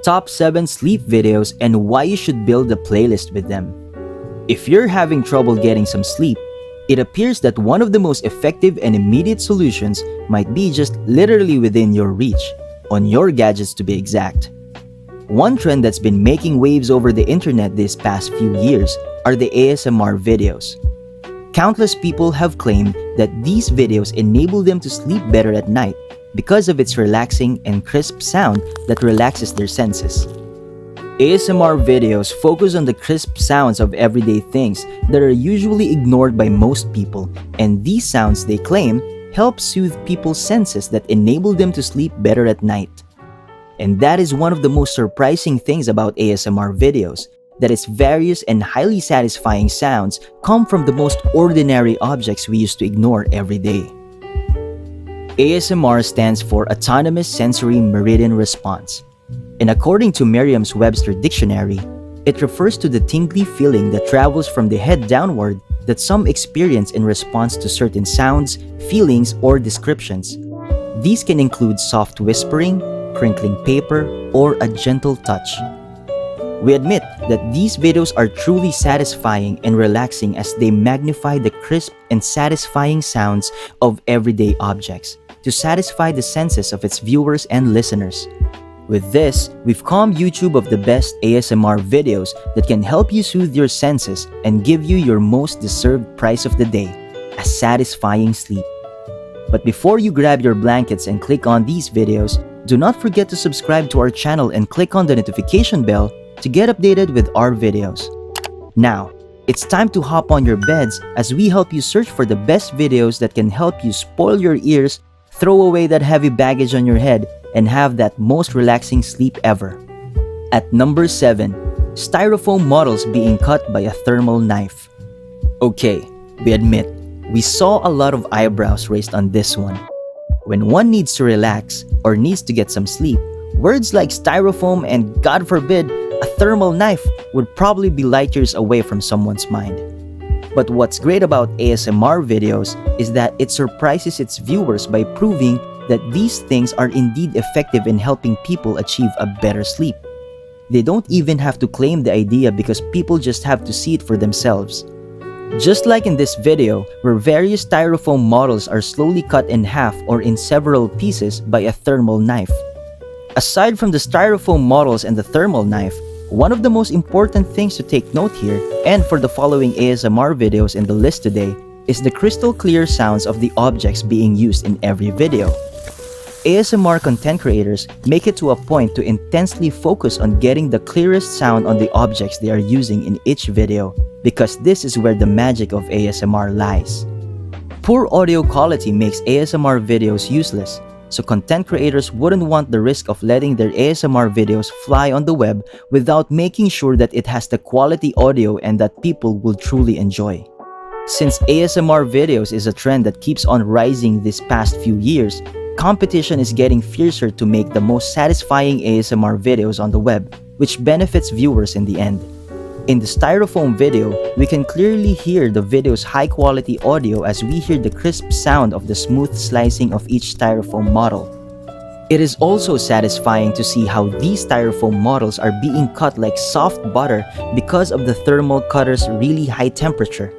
Top 7 sleep videos and why you should build a playlist with them. If you're having trouble getting some sleep, it appears that one of the most effective and immediate solutions might be just literally within your reach, on your gadgets to be exact. One trend that's been making waves over the internet this past few years are the ASMR videos. Countless people have claimed that these videos enable them to sleep better at night because of its relaxing and crisp sound that relaxes their senses. ASMR videos focus on the crisp sounds of everyday things that are usually ignored by most people, and these sounds, they claim, help soothe people's senses that enable them to sleep better at night. And that is one of the most surprising things about ASMR videos, that its various and highly satisfying sounds come from the most ordinary objects we used to ignore every day. ASMR stands for Autonomous Sensory Meridian Response, and according to Merriam-Webster Dictionary, it refers to the tingly feeling that travels from the head downward that some experience in response to certain sounds, feelings, or descriptions. These can include soft whispering, crinkling paper, or a gentle touch. We admit that these videos are truly satisfying and relaxing as they magnify the crisp and satisfying sounds of everyday objects to satisfy the senses of its viewers and listeners. With this, we've calmed YouTube of the best ASMR videos that can help you soothe your senses and give you your most deserved prize of the day, a satisfying sleep. But before you grab your blankets and click on these videos, do not forget to subscribe to our channel and click on the notification bell to get updated with our videos. Now, it's time to hop on your beds as we help you search for the best videos that can help you spoil your ears, throw away that heavy baggage on your head, and have that most relaxing sleep ever. At number 7, Styrofoam models being cut by a thermal knife. Okay, we admit, we saw a lot of eyebrows raised on this one. When one needs to relax or needs to get some sleep, words like styrofoam and, God forbid, a thermal knife would probably be light years away from someone's mind. But what's great about ASMR videos is that it surprises its viewers by proving that these things are indeed effective in helping people achieve a better sleep. They don't even have to claim the idea because people just have to see it for themselves. Just like in this video, where various styrofoam models are slowly cut in half or in several pieces by a thermal knife. Aside from the styrofoam models and the thermal knife, one of the most important things to take note here, and for the following ASMR videos in the list today, is the crystal clear sounds of the objects being used in every video. ASMR content creators make it to a point to intensely focus on getting the clearest sound on the objects they are using in each video, because this is where the magic of ASMR lies. Poor audio quality makes ASMR videos useless, so content creators wouldn't want the risk of letting their ASMR videos fly on the web without making sure that it has the quality audio and that people will truly enjoy. Since ASMR videos is a trend that keeps on rising this past few years, competition is getting fiercer to make the most satisfying ASMR videos on the web, which benefits viewers in the end. In the styrofoam video, we can clearly hear the video's high-quality audio as we hear the crisp sound of the smooth slicing of each styrofoam model. It is also satisfying to see how these styrofoam models are being cut like soft butter because of the thermal cutter's really high temperature.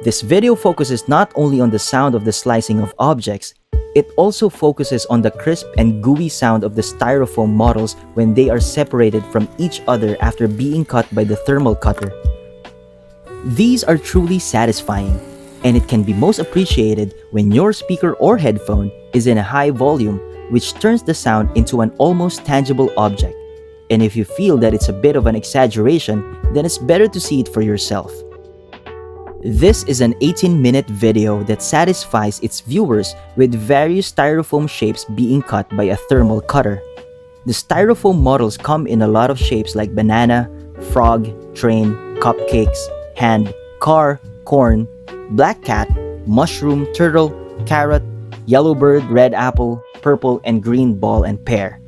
This video focuses not only on the sound of the slicing of objects, it also focuses on the crisp and gooey sound of the styrofoam models when they are separated from each other after being cut by the thermal cutter. These are truly satisfying, and it can be most appreciated when your speaker or headphone is in a high volume, which turns the sound into an almost tangible object. And if you feel that it's a bit of an exaggeration, then it's better to see it for yourself. This is an 18-minute video that satisfies its viewers with various styrofoam shapes being cut by a thermal cutter. The styrofoam models come in a lot of shapes like banana, frog, train, cupcakes, hand, car, corn, black cat, mushroom, turtle, carrot, yellow bird, red apple, purple, and green ball and pear.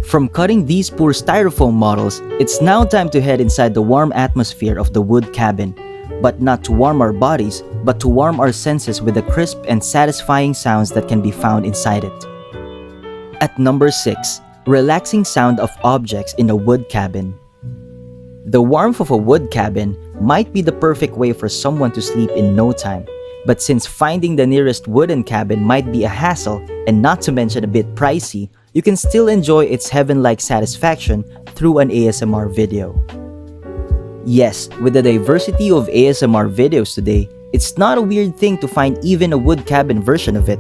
From cutting these poor styrofoam models, it's now time to head inside the warm atmosphere of the wood cabin. But not to warm our bodies, but to warm our senses with the crisp and satisfying sounds that can be found inside it. At number 6, Relaxing sound of objects in a wood cabin. The warmth of a wood cabin might be the perfect way for someone to sleep in no time, but since finding the nearest wooden cabin might be a hassle and not to mention a bit pricey, you can still enjoy its heaven-like satisfaction through an ASMR video. Yes, with the diversity of ASMR videos today, it's not a weird thing to find even a wood cabin version of it.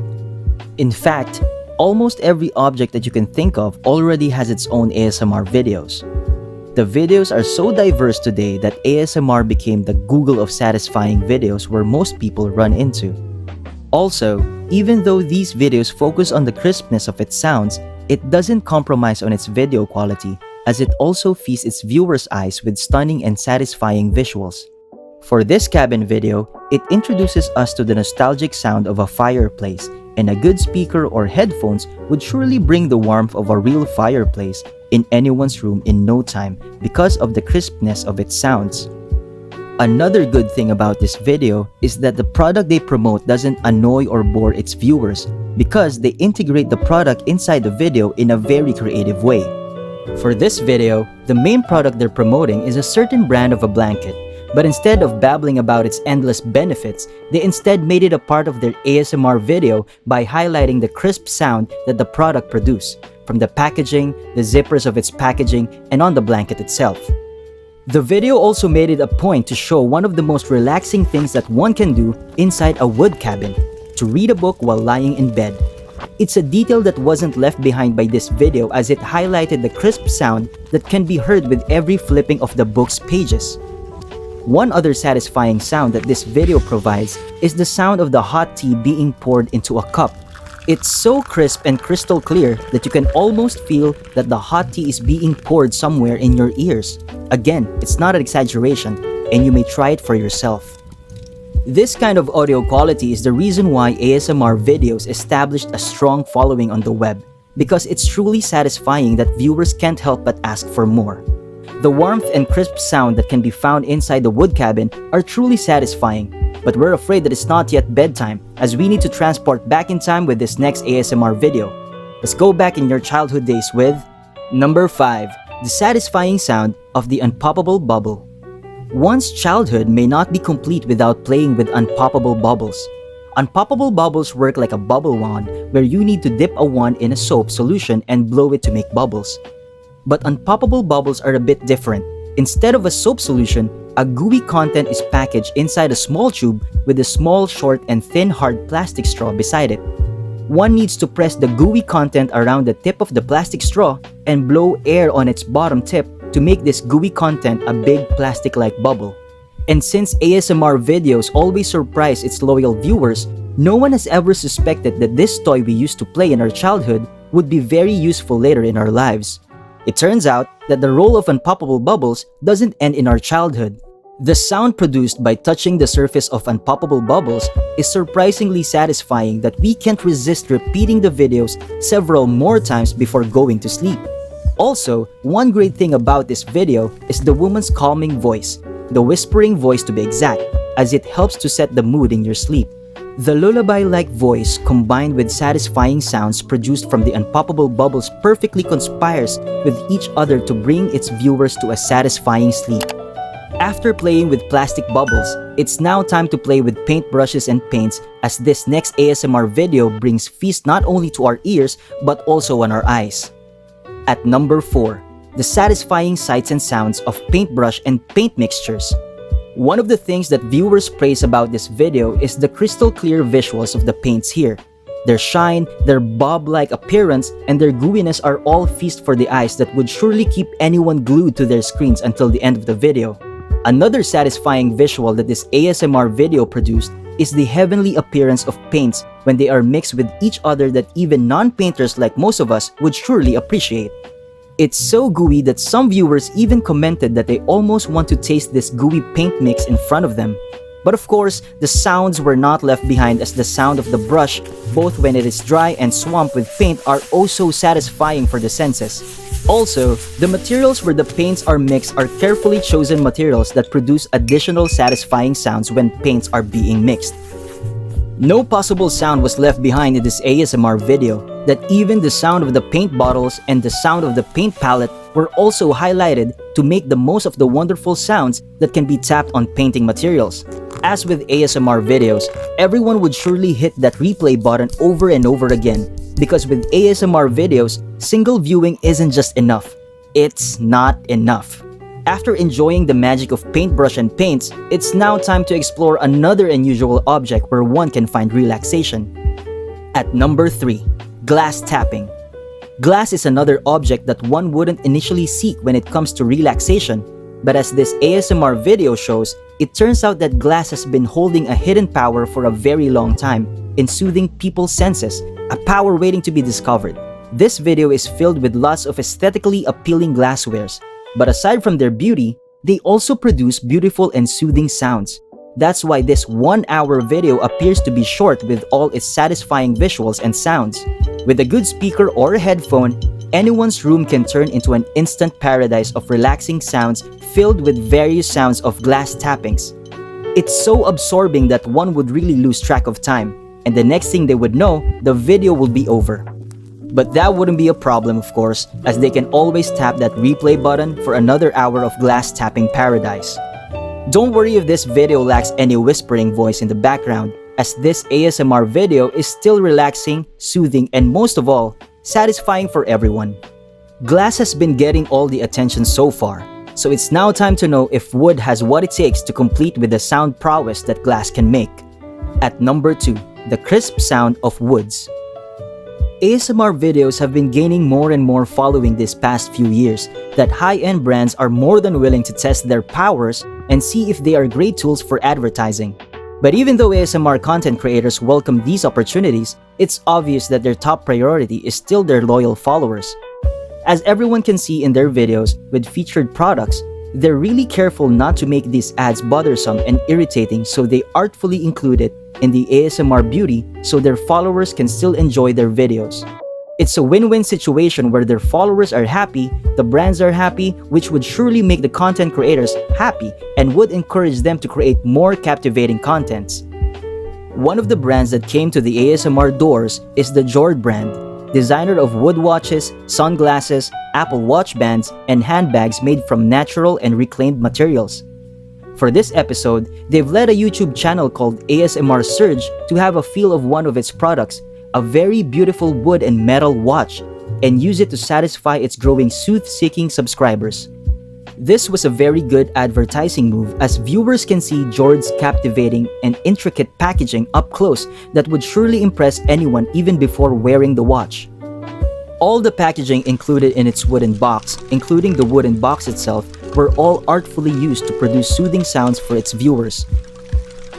In fact, almost every object that you can think of already has its own ASMR videos. The videos are so diverse today that ASMR became the Google of satisfying videos where most people run into. Also, even though these videos focus on the crispness of its sounds, it doesn't compromise on its video quality, as it also feasts its viewers' eyes with stunning and satisfying visuals. For this cabin video, it introduces us to the nostalgic sound of a fireplace, and a good speaker or headphones would surely bring the warmth of a real fireplace in anyone's room in no time because of the crispness of its sounds. Another good thing about this video is that the product they promote doesn't annoy or bore its viewers because they integrate the product inside the video in a very creative way. For this video, the main product they're promoting is a certain brand of a blanket, but instead of babbling about its endless benefits, they instead made it a part of their ASMR video by highlighting the crisp sound that the product produces, from the packaging, the zippers of its packaging, and on the blanket itself. The video also made it a point to show one of the most relaxing things that one can do inside a wood cabin, to read a book while lying in bed. It's a detail that wasn't left behind by this video as it highlighted the crisp sound that can be heard with every flipping of the book's pages. One other satisfying sound that this video provides is the sound of the hot tea being poured into a cup. It's so crisp and crystal clear that you can almost feel that the hot tea is being poured somewhere in your ears. Again, it's not an exaggeration, and you may try it for yourself. This kind of audio quality is the reason why ASMR videos established a strong following on the web, because it's truly satisfying that viewers can't help but ask for more. The warmth and crisp sound that can be found inside the wood cabin are truly satisfying, but we're afraid that it's not yet bedtime as we need to transport back in time with this next ASMR video. Let's go back in your childhood days with Number 5. The satisfying sound of the Unpoppable Bubble. One's childhood may not be complete without playing with unpoppable bubbles. Unpoppable bubbles work like a bubble wand where you need to dip a wand in a soap solution and blow it to make bubbles. But unpoppable bubbles are a bit different. Instead of a soap solution, a gooey content is packaged inside a small tube with a small, short, and thin hard plastic straw beside it. One needs to press the gooey content around the tip of the plastic straw and blow air on its bottom tip to make this gooey content a big plastic-like bubble. And since ASMR videos always surprise its loyal viewers, no one has ever suspected that this toy we used to play in our childhood would be very useful later in our lives. It turns out that the role of unpoppable bubbles doesn't end in our childhood. The sound produced by touching the surface of unpoppable bubbles is surprisingly satisfying that we can't resist repeating the videos several more times before going to sleep. Also, one great thing about this video is the woman's calming voice, the whispering voice to be exact, as it helps to set the mood in your sleep. The lullaby-like voice combined with satisfying sounds produced from the unpoppable bubbles perfectly conspires with each other to bring its viewers to a satisfying sleep. After playing with plastic bubbles, it's now time to play with paintbrushes and paints as this next ASMR video brings feast not only to our ears but also on our eyes. At number 4, the satisfying sights and sounds of paintbrush and paint mixtures. One of the things that viewers praise about this video is the crystal clear visuals of the paints here. Their shine, their bob-like appearance, and their gooiness are all feast for the eyes that would surely keep anyone glued to their screens until the end of the video. Another satisfying visual that this ASMR video produced is the heavenly appearance of paints when they are mixed with each other that even non-painters like most of us would surely appreciate. It's so gooey that some viewers even commented that they almost want to taste this gooey paint mix in front of them. But of course, the sounds were not left behind as the sound of the brush, both when it is dry and swamped with paint, are oh so satisfying for the senses. Also, the materials where the paints are mixed are carefully chosen materials that produce additional satisfying sounds when paints are being mixed. No possible sound was left behind in this ASMR video, that even the sound of the paint bottles and the sound of the paint palette were also highlighted to make the most of the wonderful sounds that can be tapped on painting materials. As with ASMR videos, everyone would surely hit that replay button over and over again, because with ASMR videos, single viewing isn't just enough. It's not enough. After enjoying the magic of paintbrush and paints, it's now time to explore another unusual object where one can find relaxation. At number 3, glass tapping. Glass is another object that one wouldn't initially seek when it comes to relaxation, but as this ASMR video shows, it turns out that glass has been holding a hidden power for a very long time in soothing people's senses, a power waiting to be discovered. This video is filled with lots of aesthetically appealing glasswares, but aside from their beauty, they also produce beautiful and soothing sounds. That's why this 1-hour video appears to be short with all its satisfying visuals and sounds. With a good speaker or a headphone, anyone's room can turn into an instant paradise of relaxing sounds filled with various sounds of glass tappings. It's so absorbing that one would really lose track of time, and the next thing they would know, the video will be over. But that wouldn't be a problem, of course, as they can always tap that replay button for another hour of glass tapping paradise. Don't worry if this video lacks any whispering voice in the background, as this ASMR video is still relaxing, soothing, and most of all, satisfying for everyone. Glass has been getting all the attention so far, so it's now time to know if wood has what it takes to compete with the sound prowess that glass can make. At number 2, the crisp sound of woods. ASMR videos have been gaining more and more following this past few years, that high-end brands are more than willing to test their powers and see if they are great tools for advertising. But even though ASMR content creators welcome these opportunities, it's obvious that their top priority is still their loyal followers. As everyone can see in their videos with featured products, they're really careful not to make these ads bothersome and irritating, so they artfully include it in the ASMR beauty so their followers can still enjoy their videos. It's a win-win situation where their followers are happy, the brands are happy, which would surely make the content creators happy and would encourage them to create more captivating contents. One of the brands that came to the ASMR doors is the Jord brand, designer of wood watches, sunglasses, Apple Watch bands, and handbags made from natural and reclaimed materials. For this episode, they've led a YouTube channel called ASMR Surge to have a feel of one of its products, a very beautiful wood and metal watch, and use it to satisfy its growing sooth-seeking subscribers. This was a very good advertising move, as viewers can see Jord's captivating and intricate packaging up close that would surely impress anyone even before wearing the watch. All the packaging included in its wooden box, including the wooden box itself, were all artfully used to produce soothing sounds for its viewers.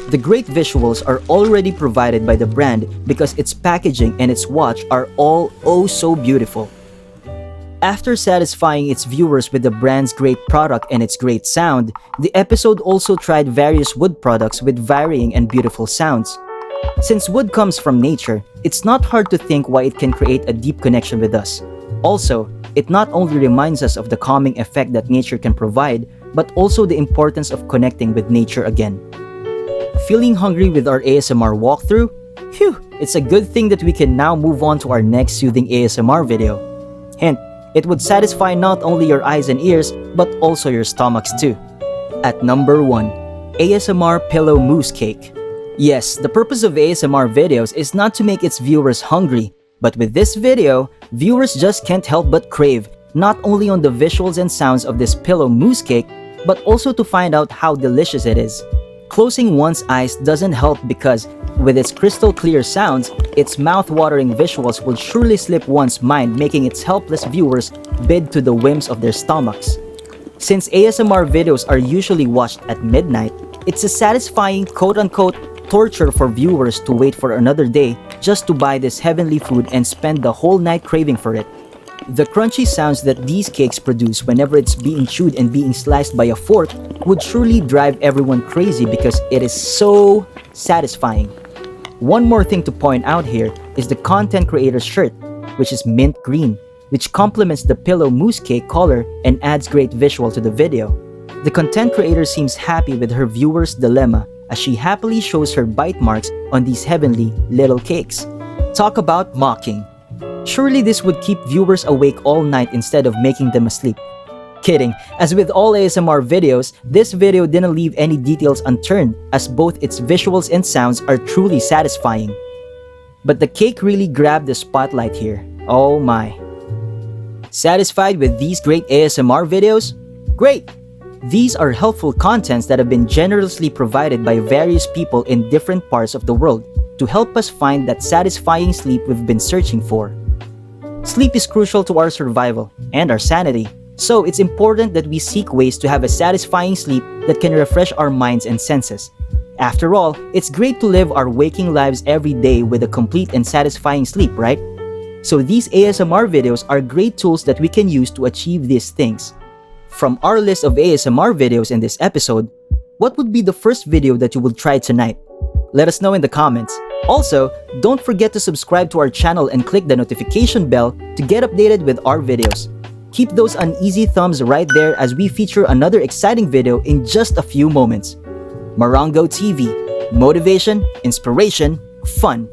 The great visuals are already provided by the brand because its packaging and its watch are all oh so beautiful. After satisfying its viewers with the brand's great product and its great sound, the episode also tried various wood products with varying and beautiful sounds. Since wood comes from nature, it's not hard to think why it can create a deep connection with us. Also, it not only reminds us of the calming effect that nature can provide, but also the importance of connecting with nature again. Feeling hungry with our ASMR walkthrough? Phew, it's a good thing that we can now move on to our next soothing ASMR video. Hint, it would satisfy not only your eyes and ears, but also your stomachs too. At number 1, ASMR Pillow Mousse Cake. Yes, the purpose of ASMR videos is not to make its viewers hungry, but with this video, viewers just can't help but crave, not only on the visuals and sounds of this pillow mousse cake, but also to find out how delicious it is. Closing one's eyes doesn't help because, with its crystal clear sounds, its mouth-watering visuals will surely slip one's mind, making its helpless viewers bid to the whims of their stomachs. Since ASMR videos are usually watched at midnight, it's a satisfying quote-unquote torture for viewers to wait for another day just to buy this heavenly food and spend the whole night craving for it. The crunchy sounds that these cakes produce whenever it's being chewed and being sliced by a fork would surely drive everyone crazy because it is so satisfying. One more thing to point out here is the content creator's shirt, which is mint green, which complements the pillow mousse cake color and adds great visual to the video. The content creator seems happy with her viewers' dilemma as she happily shows her bite marks on these heavenly little cakes. Talk about mocking. Surely this would keep viewers awake all night instead of making them asleep. Kidding, as with all ASMR videos, this video didn't leave any details unturned as both its visuals and sounds are truly satisfying. But the cake really grabbed the spotlight here. Oh my. Satisfied with these great ASMR videos? Great! These are helpful contents that have been generously provided by various people in different parts of the world to help us find that satisfying sleep we've been searching for. Sleep is crucial to our survival and our sanity, so it's important that we seek ways to have a satisfying sleep that can refresh our minds and senses. After all, it's great to live our waking lives every day with a complete and satisfying sleep, right? So these ASMR videos are great tools that we can use to achieve these things. From our list of ASMR videos in this episode, what would be the first video that you would try tonight? Let us know in the comments. Also, don't forget to subscribe to our channel and click the notification bell to get updated with our videos. Keep those uneasy thumbs right there as we feature another exciting video in just a few moments. Morrongo TV. Motivation, inspiration, fun.